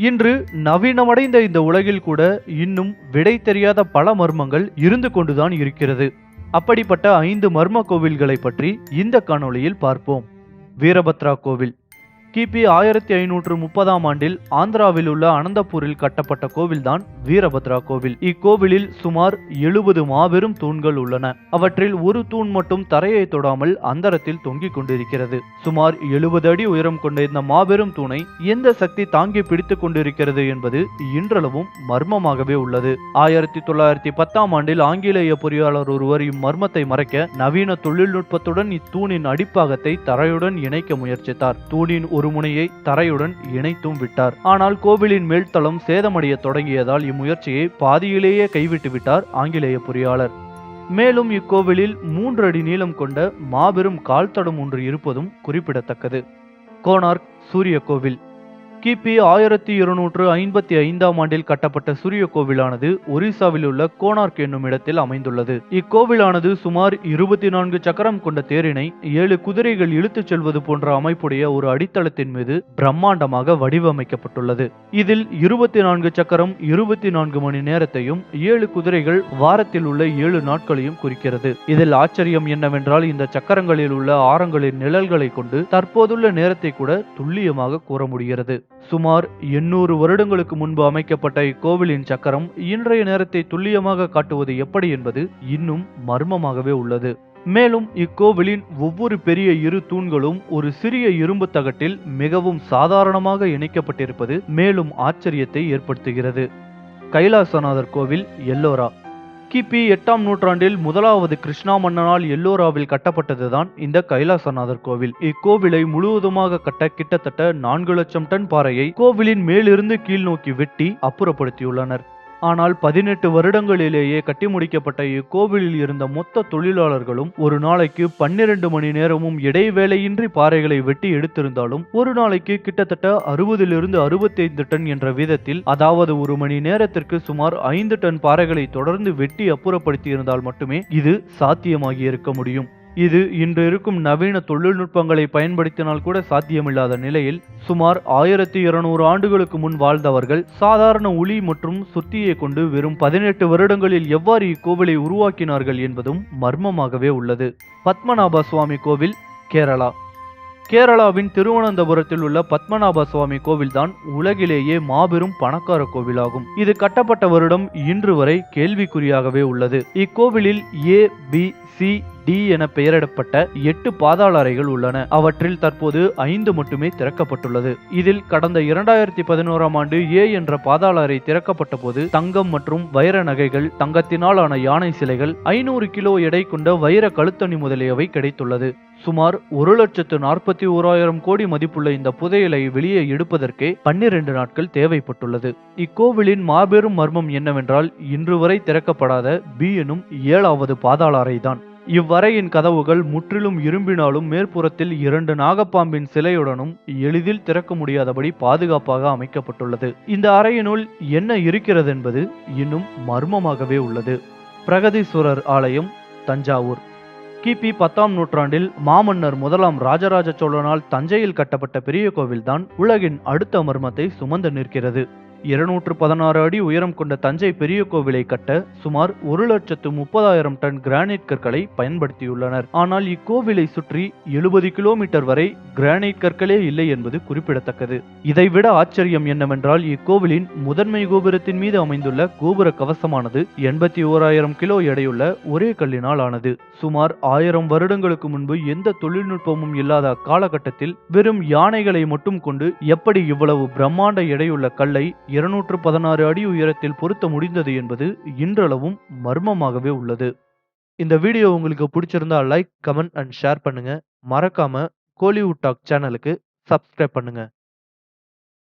இன்று நவீனமடைந்த இந்த உலகில் கூட இன்னும் விடை தெரியாத பல மர்மங்கள் இருந்து கொண்டுதான் இருக்கிறது. அப்படிப்பட்ட 5 மர்ம கோவில்களை பற்றி இந்த காணொளியில் பார்ப்போம். வீரபத்ரா கோவில் கிபி 1530ஆம் ஆண்டில் ஆந்திராவில் உள்ள அனந்தபூரில் கட்டப்பட்ட கோவில்தான் வீரபத்ரா கோவில். இக்கோவிலில் சுமார் 70 மாபெரும் தூண்கள் உள்ளன. அவற்றில் ஒரு தூண் மட்டும் தரையை தொடாமல் அந்தரத்தில் தொங்கிக் கொண்டிருக்கிறது. சுமார் 70 அடி உயரம் கொண்ட இந்த மாபெரும் தூணை எந்த சக்தி தாங்கி பிடித்துக் கொண்டிருக்கிறது என்பது இன்றளவும் மர்மமாகவே உள்ளது. 1910ஆம் ஆண்டில் ஆங்கிலேய பொறியாளர் ஒருவர் இம்மர்மத்தை மறைக்க நவீன தொழில்நுட்பத்துடன் இத்தூணின் அடிப்பாகத்தை தரையுடன் இணைக்க முயற்சித்தார். தூணின் ஒரு முனையை தரையுடன் இணைத்தும் விட்டார். ஆனால் கோவிலின் மேல்தளம் சேதமடைய தொடங்கியதால் இம்முயற்சியை பாதியிலேயே கைவிட்டு விட்டார் ஆங்கிலேய பொறியாளர். மேலும் இக்கோவிலில் 3 அடி நீளம் கொண்ட மாபெரும் கால்தடம் ஒன்று இருப்பதும் குறிப்பிடத்தக்கது. கோனார்க் சூரிய கோவில் கிபி 1255ஆம் ஆண்டில் கட்டப்பட்ட சூரிய கோவிலானது ஒரிசாவில் உள்ள கோனார்க் என்னும் இடத்தில் அமைந்துள்ளது. இக்கோவிலானது சுமார் 24 சக்கரம் கொண்ட தேரினை 7 குதிரைகள் இழுத்துச் செல்வது போன்ற அமைப்புடைய ஒரு அடித்தளத்தின் மீது பிரம்மாண்டமாக வடிவமைக்கப்பட்டுள்ளது. இதில் 24 சக்கரம் 24 மணி நேரத்தையும் 7 குதிரைகள் வாரத்தில் உள்ள 7 நாட்களையும் குறிக்கிறது. இதில் ஆச்சரியம் என்னவென்றால் இந்த சக்கரங்களில் உள்ள ஆரங்களின் நிழல்களை கொண்டு தற்போதுள்ள நேரத்தை கூட துல்லியமாக கூற முடிகிறது. சுமார் 800 வருடங்களுக்கு முன்பு அமைக்கப்பட்ட இக்கோவிலின் சக்கரம் இன்றைய நேரத்தை துல்லியமாக காட்டுவது எப்படி என்பது இன்னும் மர்மமாகவே உள்ளது. மேலும் இக்கோவிலின் ஒவ்வொரு பெரிய இரு தூண்களும் ஒரு சிறிய இரும்பு தகட்டில் மிகவும் சாதாரணமாக இணைக்கப்பட்டிருப்பது மேலும் ஆச்சரியத்தை ஏற்படுத்துகிறது. கைலாசநாதர் கோவில் எல்லோரா கிபி 8ஆம் நூற்றாண்டில் முதலாவது கிருஷ்ணா மன்னனால் எல்லோராவில் கட்டப்பட்டதுதான் இந்த கைலாசநாதர் கோவில். இக்கோவிலை முழுவதுமாக கட்ட கிட்டத்தட்ட 4 லட்சம் டன் பாறையை கோவிலின் மேலிருந்து கீழ் நோக்கி வெட்டி அப்புறப்படுத்தியுள்ளனர். ஆனால் 18 வருடங்களிலேயே கட்டி முடிக்கப்பட்ட இக்கோவிலில் இருந்த மொத்த தொழிலாளர்களும் ஒரு நாளைக்கு 12 மணி நேரமும் இடைவேளையின்றி பாறைகளை வெட்டி எடுத்திருந்தாலும் ஒரு நாளைக்கு கிட்டத்தட்ட 60 to 65 டன் என்ற வீதத்தில், அதாவது ஒரு மணி நேரத்திற்கு சுமார் 5 டன் பாறைகளை தொடர்ந்து வெட்டி அப்புறப்படுத்தி இருந்தால் மட்டுமே இது சாத்தியமாகி இருக்க முடியும். இது இன்று இருக்கும் நவீன தொழில்நுட்பங்களை பயன்படுத்தினால் கூட சாத்தியமில்லாத நிலையில் சுமார் 1200 ஆண்டுகளுக்கு முன் வாழ்ந்தவர்கள் சாதாரண உளி மற்றும் சுத்தியை கொண்டு வெறும் 18 வருடங்களில் எவ்வாறு இக்கோவிலை உருவாக்கினார்கள் என்பதும் மர்மமாகவே உள்ளது. பத்மநாப சுவாமி கோவில் கேரளா கேரளாவின் திருவனந்தபுரத்தில் உள்ள பத்மநாப சுவாமி கோவில்தான் உலகிலேயே மாபெரும் பணக்கார கோவிலாகும். இது கட்டப்பட்ட வருடம் இன்று வரை கேள்விக்குறியாகவே உள்ளது. இக்கோவிலில் A, B, C, D என பெயரிடப்பட்ட 8 பாதாள அறைகள் உள்ளன. அவற்றில் தற்போது 5 மட்டுமே திறக்கப்பட்டுள்ளது. இதில் கடந்த 2011ஆம் ஆண்டு A என்ற பாதாள அறை திறக்கப்பட்ட போது தங்கம் மற்றும் வைர நகைகள், தங்கத்தினால் ஆன யானை சிலைகள், 500 கிலோ எடை கொண்ட வைர கழுத்தணி முதலியவை கிடைத்துள்ளது. சுமார் 1,41,000 கோடி மதிப்புள்ள இந்த புதையலை வெளியே எடுப்பதற்கே 12 நாட்கள் தேவைப்பட்டுள்ளது. இக்கோவிலின் மாபெரும் மர்மம் என்னவென்றால் இன்று வரை திறக்கப்படாத B எனும் 7வது பாதாள அறைதான். இவ்வறையின் கதவுகள் முற்றிலும் இரும்பினாலும் மேற்புறத்தில் 2 நாகப்பாம்பின் சிலையுடனும் எளிதில் திறக்க முடியாதபடி பாதுகாப்பாக அமைக்கப்பட்டுள்ளது. இந்த அறையினுள் என்ன இருக்கிறது என்பது இன்னும் மர்மமாகவே உள்ளது. பிரகதீஸ்வரர் ஆலயம் தஞ்சாவூர் கிபி 10ஆம் நூற்றாண்டில் மாமன்னர் முதலாம் ராஜராஜ சோழனால் தஞ்சையில் கட்டப்பட்ட பெரிய கோவில்தான் உலகின் அடுத்த மர்மத்தை சுமந்து நிற்கிறது. 216 அடி உயரம் கொண்ட தஞ்சை பெரிய கோவிலை கட்ட சுமார் 1,30,000 டன் கிரானைட் கற்களை பயன்படுத்தியுள்ளனர். ஆனால் இக்கோவிலை சுற்றி 70 கிலோமீட்டர் வரை கிரானைட் கற்களே இல்லை என்பது குறிப்பிடத்தக்கது. இதைவிட ஆச்சரியம் என்னவென்றால் இக்கோவிலின் முதன்மை கோபுரத்தின் மீது அமைந்துள்ள கோபுர கவசமானது 81,000 கிலோ எடையுள்ள ஒரே கல்லினால் ஆனது. சுமார் 1000 வருடங்களுக்கு முன்பு எந்த தொழில்நுட்பமும் இல்லாத அக்காலகட்டத்தில் வெறும் யானைகளை மட்டும் கொண்டு எப்படி இவ்வளவு பிரம்மாண்ட எடையுள்ள கல்லை 216 அடி உயரத்தில் பொருத்த முடிந்தது என்பது இன்றளவும் மர்மமாகவே உள்ளது. இந்த வீடியோ உங்களுக்கு பிடிச்சிருந்தா லைக், கமெண்ட் அண்ட் ஷேர் பண்ணுங்க. மறக்காம கோலிவுட் டாக் சேனலுக்கு சப்ஸ்கிரைப் பண்ணுங்க.